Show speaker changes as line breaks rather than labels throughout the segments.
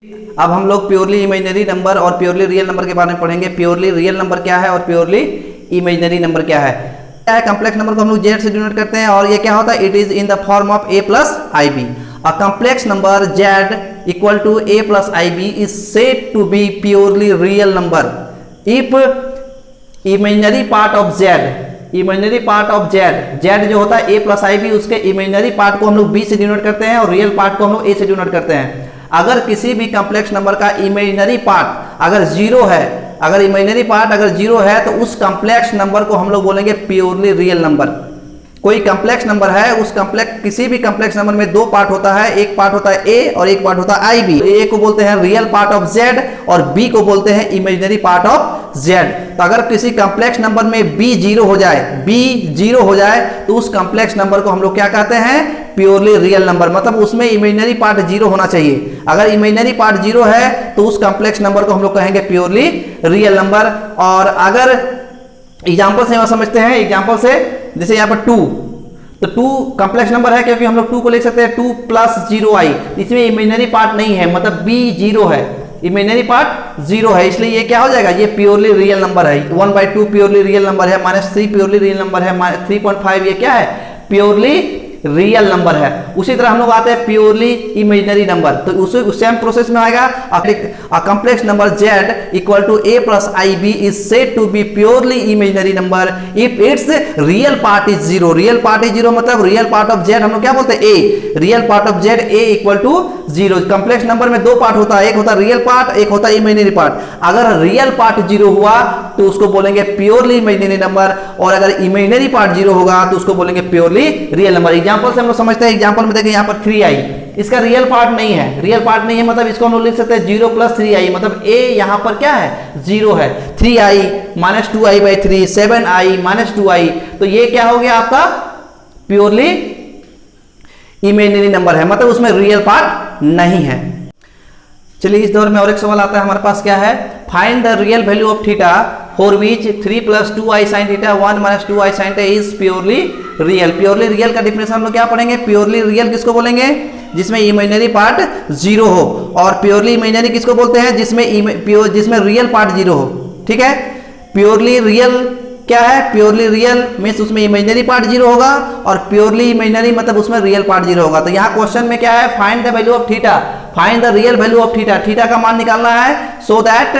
अब हम लोग प्योरली इमेजिनरी नंबर और प्योरली रियल नंबर के बारे में पढ़ेंगे। प्योरली रियल नंबर क्या है और प्योरली इमेजिनरी नंबर क्या है। कॉम्प्लेक्स नंबर को हम लोग जेड से डिनोट करते हैं और ये क्या होता है, it is in the form of a plus i b. A complex number z equal to a plus i b is said to be purely real number if imaginary part of z जो होता है a plus i b, उसके imaginary part को हम लोग b से denote करते हैं और रियल पार्ट को हम लोग a से डिनोट करते हैं। अगर किसी भी कॉम्प्लेक्स नंबर का इमेजिनरी पार्ट अगर जीरो है, अगर इमेजिनरी पार्ट अगर जीरो है तो उस कॉम्प्लेक्स नंबर को हम लोग बोलेंगे प्योरली रियल नंबर। कोई कॉम्प्लेक्स नंबर है, उस कॉम्प्लेक्स किसी भी कॉम्प्लेक्स नंबर में दो पार्ट होता है, एक पार्ट होता है a और एक पार्ट होता है आई बी। a को बोलते हैं रियल पार्ट ऑफ z और b को बोलते हैं इमेजिनरी पार्ट ऑफ z। तो अगर किसी कॉम्प्लेक्स नंबर में b जीरो हो जाए तो उस कॉम्प्लेक्स नंबर को हम लोग क्या कहते हैं, प्योरली रियल नंबर। मतलब उसमें इमेजिनरी पार्ट जीरो होना चाहिए। अगर इमेजिनरी पार्ट जीरो है तो उस कॉम्प्लेक्स नंबर को हम लोग कहेंगे प्योरली रियल नंबर। और अगर एग्जांपल से हम समझते हैं, एग्जांपल से जैसे यहाँ पर 2, तो 2 कॉम्प्लेक्स नंबर है क्योंकि हम लोग 2 को लिख सकते हैं 2 प्लस 0i। इसमें इमेजिनरी पार्ट नहीं है, मतलब b जीरो है, इमेजिनरी पार्ट जीरो है, इसलिए ये क्या हो जाएगा, ये प्योरली रियल नंबर है। 1/2 प्योरली रियल नंबर है, -3 प्योरली रियल नंबर है, 3.5 ये क्या है, प्योरली रियल नंबर है। उसी तरह हम लोग आते हैं प्योरली इमेजिनरी नंबर, तो उसी सेम प्रोसेस में आएगा। A complex number z equal to a plus i b is said to be purely imaginary number if its real part is zero. Real part is zero मतलब real part of z हम लोग क्या बोलते हैं a, real part of z a equal to zero. Complex number में दो part होता है, एक होता है रियल पार्ट, एक होता है इमेजिनरी पार्ट। अगर रियल पार्ट जीरो हुआ तो उसको बोलेंगे प्योरली इमेजिनरी नंबर, और अगर इमेजिनरी पार्ट जीरो होगा तो उसको बोलेंगे प्योरली रियल नंबर। एग्जांपल से हम लोग समझते हैं, एग्जांपल में देखें यहाँ पर 3i, इसका रियल पार्ट नहीं है, रियल पार्ट नहीं है मतलब इसको हम लोग लिख सकते हैं 0 + 3i, मतलब a यहाँ पर क्या है, जीरो है। 3i - 2i/3, 7i - 2i, तो ये क्या हो गया आपका प्योरली इमेजिनरी नंबर है, मतलब उसमें रियल पार्ट नहीं है। चलिए इस दौर में और एक सवाल आता है हमारे पास, क्या है, find the real value of theta for which 3 + 2i sin theta 1 - 2i sin theta is purely real. Purely real का डिफिनेशन हम लोग क्या पढ़ेंगे, प्योरली रियल किसको बोलेंगे, जिसमें इमेजिनरी पार्ट जीरो हो, और प्योरली इमेजिनरी किसको बोलते हैं, जिसमें रियल पार्ट जीरो हो। ठीक है, प्योरली रियल क्या है, प्योरली रियल मीन्स उसमें इमेजिनरी पार्ट जीरो होगा, और प्योरली इमेजिनरी मतलब उसमें रियल पार्ट जीरो होगा। तो यहाँ क्वेश्चन में क्या है, find the value of theta, find the real value of theta, theta का मान निकालना है, so that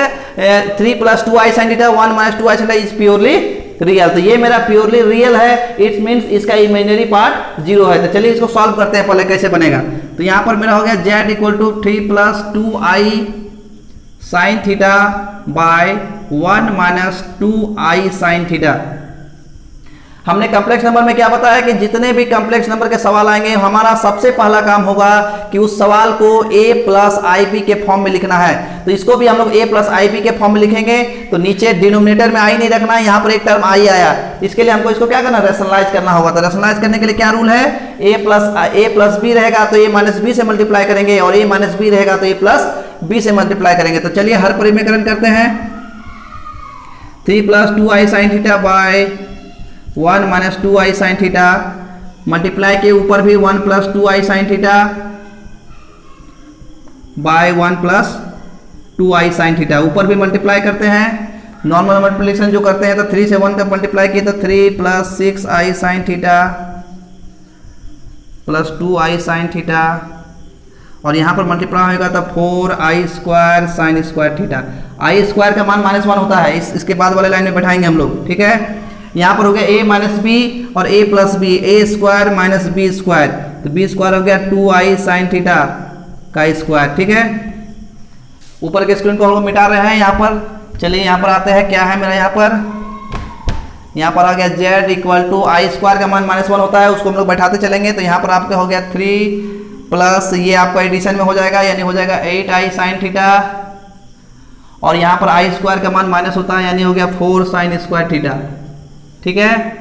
3 + 2i sin theta 1 - 2i sin theta is purely real. तो ये मेरा प्योरली रियल है, इट मीन्स इसका इमेजिनरी पार्ट जीरो है। तो चलिए इसको सॉल्व करते हैं, पहले कैसे बनेगा। तो यहाँ पर मेरा हो गया z equal to 3 + 2i sin theta by 1 - 2i sin theta. हमने कॉम्प्लेक्स नंबर में क्या बताया कि जितने भी कॉम्प्लेक्स नंबर के सवाल आएंगे, हमारा सबसे पहला काम होगा कि उस सवाल को a + ib के फॉर्म में लिखना है। तो इसको भी हम लोग a + ib के फॉर्म में लिखेंगे। तो नीचे डिनोमिनेटर में i नहीं रखना है, यहाँ पर एक टर्म i आया, इसके लिए हमको इसको क्या करना, रैशनलाइज करना होगा। तो रैशनलाइज करने के लिए क्या रूल है, a + b रहेगा तो a - b से मल्टीप्लाई करेंगे, और a - b रहेगा तो a + b से मल्टीप्लाई करेंगे। तो चलिए हर परिमेयकरण करते हैं। 3 + 2i sin theta by 1 - 2i sin theta, multiply के ऊपर भी 1 + 2i sin theta by 1 + 2i sin theta, ऊपर भी मल्टीप्लाई करते हैं। नॉर्मल मल्टीप्लिकेशन जो करते हैं तो 3 से 1 का मल्टीप्लाई किए तो 3 + 6i sin theta + 2i sin theta, और यहाँ पर मल्टीप्लाई होगा तो 4i² sin² थीटा। i² का मान -1 होता है, इसके बाद वाले लाइन में बैठाएंगे हम लोग। ठीक है, यहाँ पर हो गया a - b और a + b, a² - b², तो b² हो गया 2i sin थीटा का स्क्वायर। ठीक है, ऊपर के स्क्रीन को हम लोग मिटा रहे हैं यहाँ पर। चलिए यहाँ पर आते हैं, क्या है मेरा यहाँ पर आ गया z इक्वल टू i² का मान -1 होता है, उसको हम लोग बैठाते चलेंगे। तो यहाँ पर आपका हो गया 3 प्लस ये आपका एडिशन में हो जाएगा, यानी हो जाएगा 8i sin थीटा, और यहाँ पर i² का मान माइनस होता है, यानी हो गया 4 sin² थीटा। ठीक है,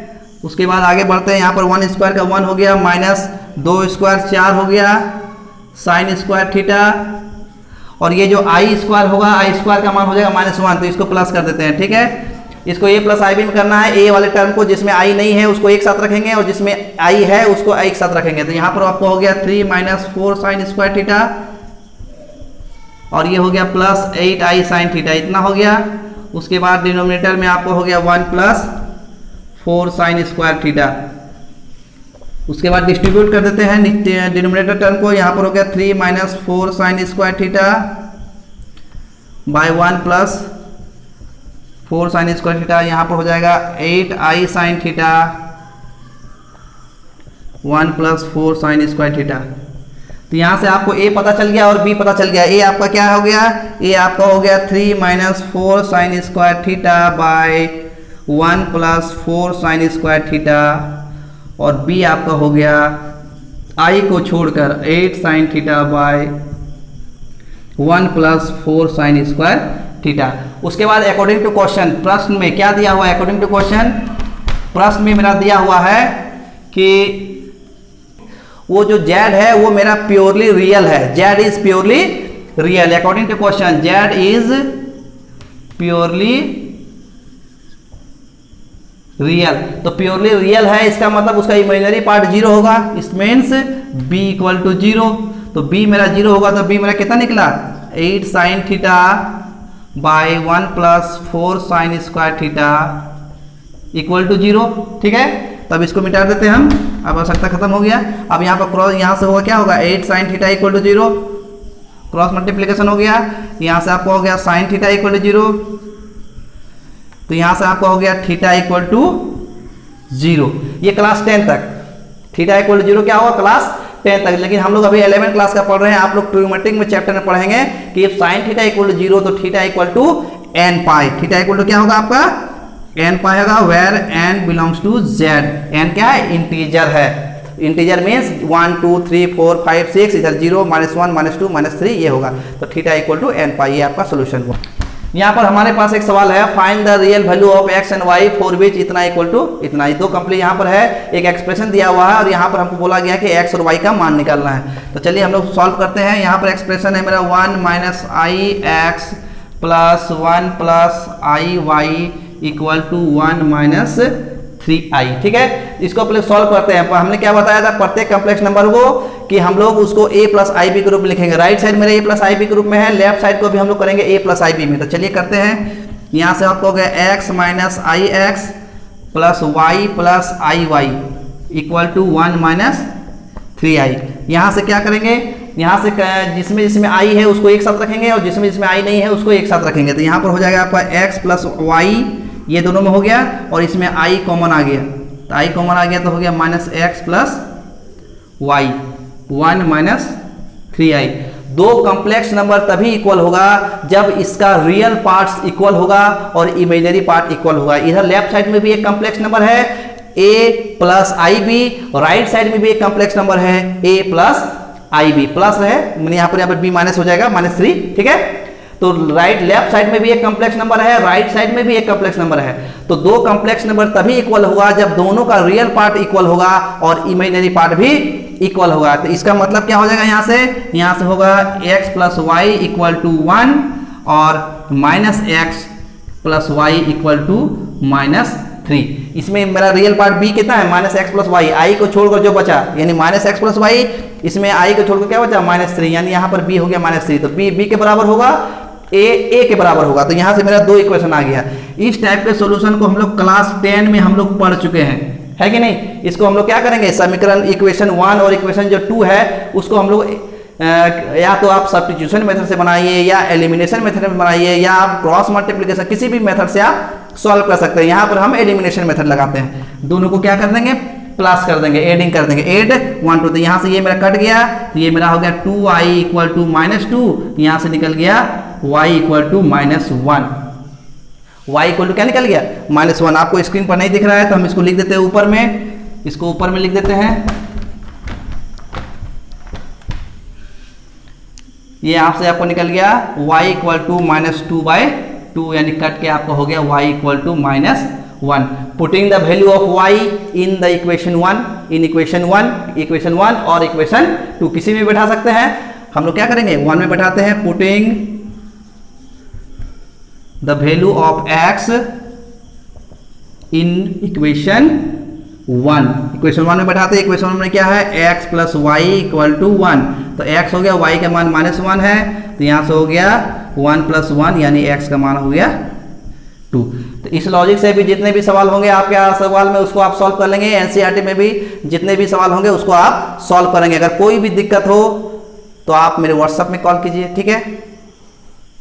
उसके बाद आगे बढ़ते हैं। यहाँ पर 1² का 1 हो गया, -2² 4 हो गया sin² थीटा, और ये जो i² होगा, i² का मान हो जाएगा -1, तो इसको प्लस कर देते हैं। ठीक है, इसको a + ib में करना है। a वाले टर्म को जिसमें i नहीं है उसको एक साथ रखेंगे, और जिसमें i है उसको एक साथ रखेंगे। तो यहाँ पर आपको हो गया 3 - 4 sin² थीटा, और ये हो गया प्लस 8i साइन थीटा, इतना हो गया। उसके बाद डिनोमिनेटर में आपको हो गया 1 प्लस 4 साइन स्क्वायर थीटा। उसके बाद डिस्ट्रीब्यूट कर देते हैं डिनोमिनेटर टर्म को, यहाँ पर हो गया 3 minus 4 sine square theta by 1 plus 4 sine square theta, यहाँ पर हो जाएगा 8i sine theta 1 plus 4 sine square theta. तो यहाँ से आपको a पता चल गया और b पता चल गया। a आपका क्या हो गया, a आपका हो गया 3 minus 4 sine square theta by 1 plus 4 sine square theta, और b आपका हो गया i को छोड़कर 8 sine theta by 1 plus 4 sine square theta. उसके बाद अकॉर्डिंग टू क्वेश्चन, प्रश्न में क्या दिया हुआ है, अकॉर्डिंग टू क्वेश्चन प्रश्न में मेरा दिया हुआ है कि वो जो z है वो मेरा प्योरली रियल है, z is purely real. According to question z is purely real. तो प्योरली रियल है, इसका मतलब उसका इमेजिनरी पार्ट 0 होगा, it means b equal to 0। तो b मेरा 0 होगा, तो b मेरा कितना निकला 8 sine theta by 1 plus 4 sine square theta equal to 0। ठीक है, तब इसको मिटा देते हैं हम, अब आवश्यकता खत्म हो गया। अब यहाँ पर क्रॉस, यहाँ से होगा क्या होगा 8 sine theta equal to 0, cross multiplication हो गया। यहाँ से आपको हो गया साइन थीटा इक्वल टू 0, तो यहाँ से आपका हो गया थीटा इक्वल टू 0। ये क्लास 10 तक थीटा इक्वल टू 0 क्या होगा, क्लास 10 तक। लेकिन हम लोग अभी 11 क्लास का पढ़ रहे हैं, आप लोग ट्रिग्नोमेट्रिक में चैप्टर में पढ़ेंगे कि साइन थीटा इक्वल टू 0 तो theta equal to n pi. Theta equal to क्या होगा आपका n पाई होगा, where n belongs to z। n क्या है, इंटीजर है। इंटीजर मीन्स 1 2 3 4 5 6, इधर 0 -1 -2 -3 ये होगा। तो थीटा इक्वल टू n पाई, ये आपका सोल्यूशन हुआ। यहाँ पर हमारे पास एक सवाल है, find the real value of x and y for which इतना इक्वल टू इतना। ये दो कंप्लीट यहाँ पर है, एक एक्सप्रेशन दिया हुआ है और यहाँ पर हमको बोला गया कि x और y का मान निकालना है। तो चलिए हम लोग सॉल्व करते हैं। यहाँ पर एक्सप्रेशन है मेरा 1 minus i x plus 1 plus i y equal to 1 minus 3i। ठीक है, इसको अपने सॉल्व करते हैं। हमने क्या बताया था, प्रत्येक कॉम्प्लेक्स नंबर को कि हम लोग उसको a प्लस आई बी के रूप में लिखेंगे। राइट साइड मेरे a प्लस आई बी के रूप में है, लेफ्ट साइड को भी हम लोग करेंगे a प्लस आई बी में। तो चलिए करते हैं। यहाँ से आपको हो गया x minus i x plus y plus i y equal to 1 minus 3i। यहाँ से क्या करेंगे, यहाँ से जिसमें जिसमें i है उसको एक साथ रखेंगे और जिसमें जिसमें i नहीं है उसको एक साथ रखेंगे। तो यहाँ पर हो जाएगा आपका x प्लस वाई, ये दोनों में हो गया, और इसमें i कॉमन आ गया। तो i कॉमन आ गया तो हो गया minus x plus y 1 minus 3i। दो कॉम्प्लेक्स नंबर तभी इक्वल होगा जब इसका रियल पार्ट्स इक्वल होगा और इमेजिनरी पार्ट इक्वल होगा। इधर लेफ्ट साइड में भी एक कॉम्प्लेक्स नंबर है a plus i b, right side में भी एक कॉम्प्लेक्स नंबर है a plus i b. Plus है मैंने यहाँ पर b माइनस हो जाएगा -3। ठीक है, तो राइट लेफ्ट साइड में भी एक कॉम्प्लेक्स नंबर है, राइट साइड में भी एक कॉम्प्लेक्स नंबर है। तो दो कॉम्प्लेक्स नंबर तभी इक्वल होगा जब दोनों का रियल पार्ट इक्वल होगा और इमेजिनरी पार्ट भी इक्वल होगा। तो इसका मतलब क्या हो जाएगा, यहाँ से होगा x plus y equal to 1 और minus x plus y equal to -3। इसमें मेरा रियल पार्ट b कितना है, minus x plus y, i को छोड़कर जो बचा यानी माइनस एक्स प्लस वाई, इसमें आई को छोड़कर क्या बचा -3, यानी यहाँ पर b हो गया -3। तो b के बराबर होगा, a के बराबर होगा। तो यहाँ से मेरा दो इक्वेशन आ गया। इस टाइप के सॉल्यूशन को हम लोग क्लास 10 में हम लोग पढ़ चुके हैं, है कि नहीं। इसको हम लोग क्या करेंगे, समीकरण इक्वेशन 1 और इक्वेशन जो 2 है उसको हम लोग या तो आप सब्स्टिट्यूशन मेथड से बनाइए या एलिमिनेशन मेथड में बनाइए या आप क्रॉस मल्टीप्लिकेशन, किसी भी मेथड से आप सॉल्व कर सकते हैं। यहाँ पर हम एलिमिनेशन मेथड लगाते हैं, दोनों को क्या कर देंगे, प्लस कर देंगे, एडिंग कर देंगे, एड 1 2। तो यहाँ से ये मेरा कट गया, तो ये मेरा हो गया 2i इक्वल टू -2, यहाँ से निकल गया y equal to -1। y equal to क्या निकल गया, -1। आपको स्क्रीन पर नहीं दिख रहा है तो हम इसको लिख देते हैं ऊपर में, इसको ऊपर में लिख देते हैं। ये आपसे आपको निकल गया y इक्वल टू -2/2, यानी कट के आपको हो गया y equal to -1। Putting the value of y in the equation 1, in equation 1 और इक्वेशन 2 किसी में बैठा सकते हैं। हम लोग क्या करेंगे, 1 में बैठाते हैं, putting the value of x in equation 1। Equation 1 में बैठाते हैं, इक्वेशन 1 में क्या है, x plus y equal to 1, तो x हो गया, y का मान -1 है, तो यहाँ से हो गया 1 प्लस 1 यानी x का मान हो गया 2। तो इस लॉजिक से भी जितने भी सवाल होंगे आपके सवाल में उसको आप सॉल्व कर लेंगे, एनसीईआरटी में भी जितने भी सवाल होंगे उसको आप सॉल्व करेंगे। अगर कोई भी दिक्कत हो तो आप मेरे व्हाट्सएप में कॉल कीजिए, ठीक है।